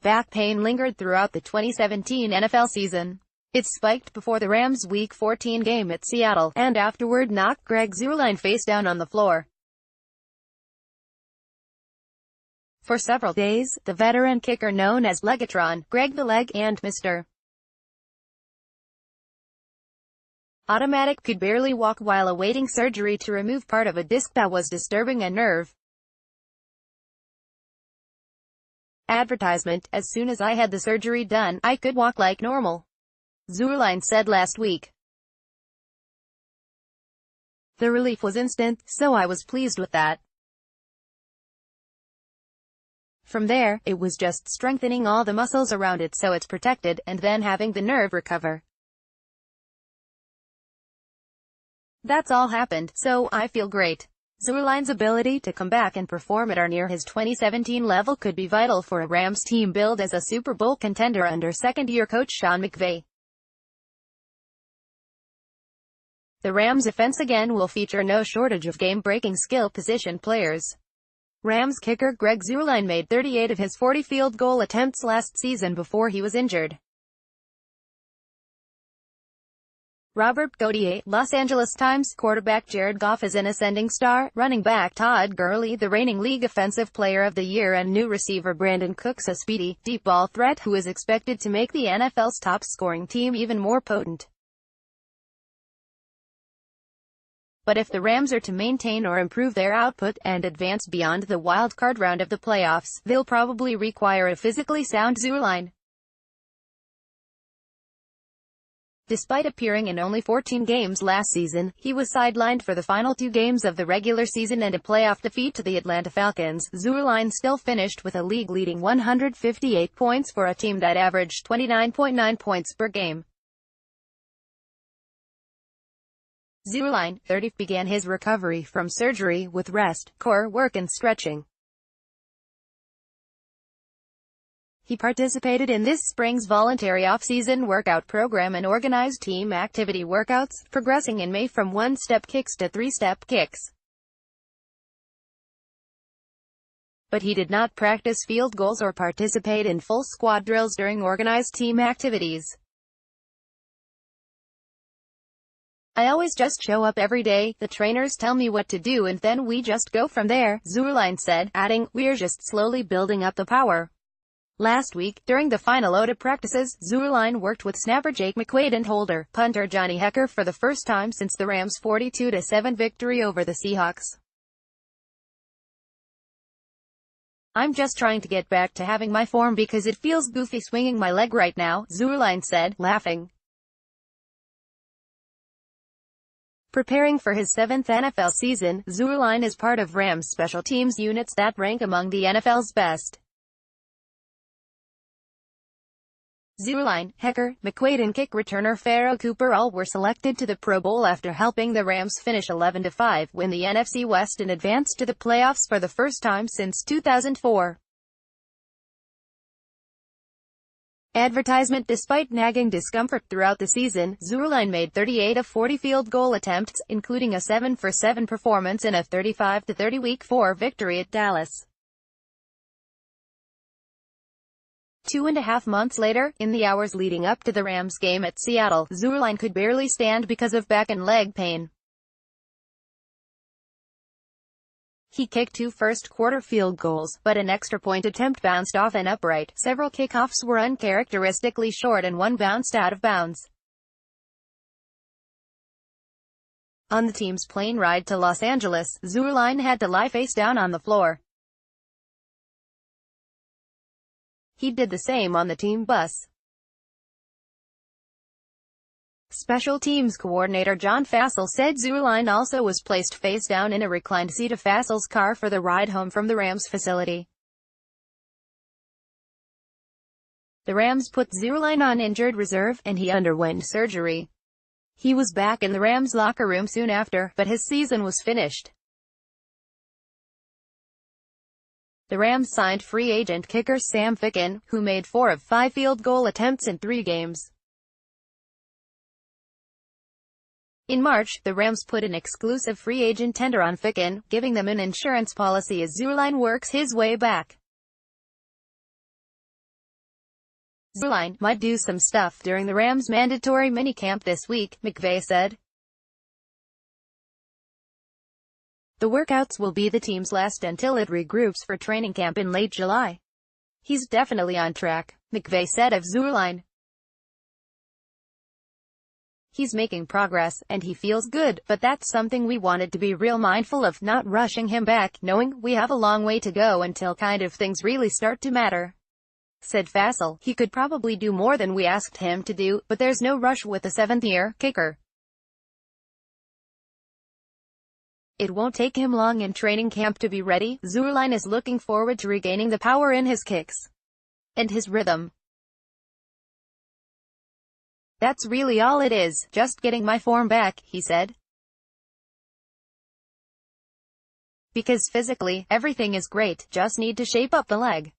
Back pain lingered throughout the 2017 NFL season. It spiked before the Rams' Week 14 game at Seattle, and afterward knocked Greg Zuerlein face down on the floor. For several days, the veteran kicker known as Legatron, Greg the Leg, and Mr. Automatic could barely walk while awaiting surgery to remove part of a disc that was disturbing a nerve. Advertisement: as soon as I had the surgery done, I could walk like normal, Zuerlein said last week. The relief was instant, so I was pleased with that. From there, it was just strengthening all the muscles around it so it's protected, and then having the nerve recover. That's all happened, so I feel great. Zuerlein's ability to come back and perform at or near his 2017 level could be vital for a Rams team billed as a Super Bowl contender under second-year coach Sean McVay. The Rams' offense again will feature no shortage of game-breaking skill position players. Rams kicker Greg Zuerlein made 38 of his 40 field goal attempts last season before he was injured. Robert Gautier, Los Angeles Times. Quarterback Jared Goff is an ascending star. Running back Todd Gurley, the reigning league offensive player of the year, and new receiver Brandon Cooks, a speedy, deep ball threat who is expected to make the NFL's top-scoring team even more potent. But if the Rams are to maintain or improve their output, and advance beyond the wild-card round of the playoffs, they'll probably require a physically sound Zuerlein. Despite appearing in only 14 games last season, he was sidelined for the final 2 games of the regular season and a playoff defeat to the Atlanta Falcons. Zuerlein still finished with a league-leading 158 points for a team that averaged 29.9 points per game. Zuerlein, 30, began his recovery from surgery with rest, core work and stretching. He participated in this spring's voluntary off-season workout program and organized team activity workouts, progressing in May from one-step kicks to three-step kicks. But he did not practice field goals or participate in full squad drills during organized team activities. I always just show up every day, the trainers tell me what to do and then we just go from there, Zuerlein said, adding, we're just slowly building up the power. Last week, during the final OTA practices, Zuerlein worked with snapper Jake McQuaid and holder, punter Johnny Hekker for the first time since the Rams' 42-7 victory over the Seahawks. I'm just trying to get back to having my form because it feels goofy swinging my leg right now, Zuerlein said, laughing. Preparing for his 7th NFL season, Zuerlein is part of Rams' special teams units that rank among the NFL's best. Zuerlein, Hekker, McQuaid and kick returner Pharoh Cooper all were selected to the Pro Bowl after helping the Rams finish 11-5, win the NFC West and advance to the playoffs for the first time since 2004. Advertisement: despite nagging discomfort throughout the season, Zuerlein made 38 of 40 field goal attempts, including a 7-for-7 performance in a 35-30 Week 4 victory at Dallas. 2.5 months later, in the hours leading up to the Rams game at Seattle, Zuerlein could barely stand because of back and leg pain. He kicked 2 first-quarter field goals, but an extra point attempt bounced off an upright. Several kickoffs were uncharacteristically short and one bounced out of bounds. On the team's plane ride to Los Angeles, Zuerlein had to lie face down on the floor. He did the same on the team bus. Special teams coordinator John Fassel said Zuerlein also was placed face down in a reclined seat of Fassel's car for the ride home from the Rams facility. The Rams put Zuerlein on injured reserve, and he underwent surgery. He was back in the Rams locker room soon after, but his season was finished. The Rams signed free agent kicker Sam Ficken, who made 4 of 5 field goal attempts in 3 games. In March, the Rams put an exclusive free agent tender on Ficken, giving them an insurance policy as Zuerlein works his way back. Zuerlein might do some stuff during the Rams' mandatory minicamp this week, McVay said. The workouts will be the team's last until it regroups for training camp in late July. He's definitely on track, McVay said of Zuerlein. He's making progress, and he feels good, but that's something we wanted to be real mindful of, not rushing him back, knowing we have a long way to go until kind of things really start to matter. Said Fassel, he could probably do more than we asked him to do, but there's no rush with the seventh-year kicker. It won't take him long in training camp to be ready. Zuerlein is looking forward to regaining the power in his kicks and his rhythm. That's really all it is, just getting my form back, he said. Because physically, everything is great, just need to shape up the leg.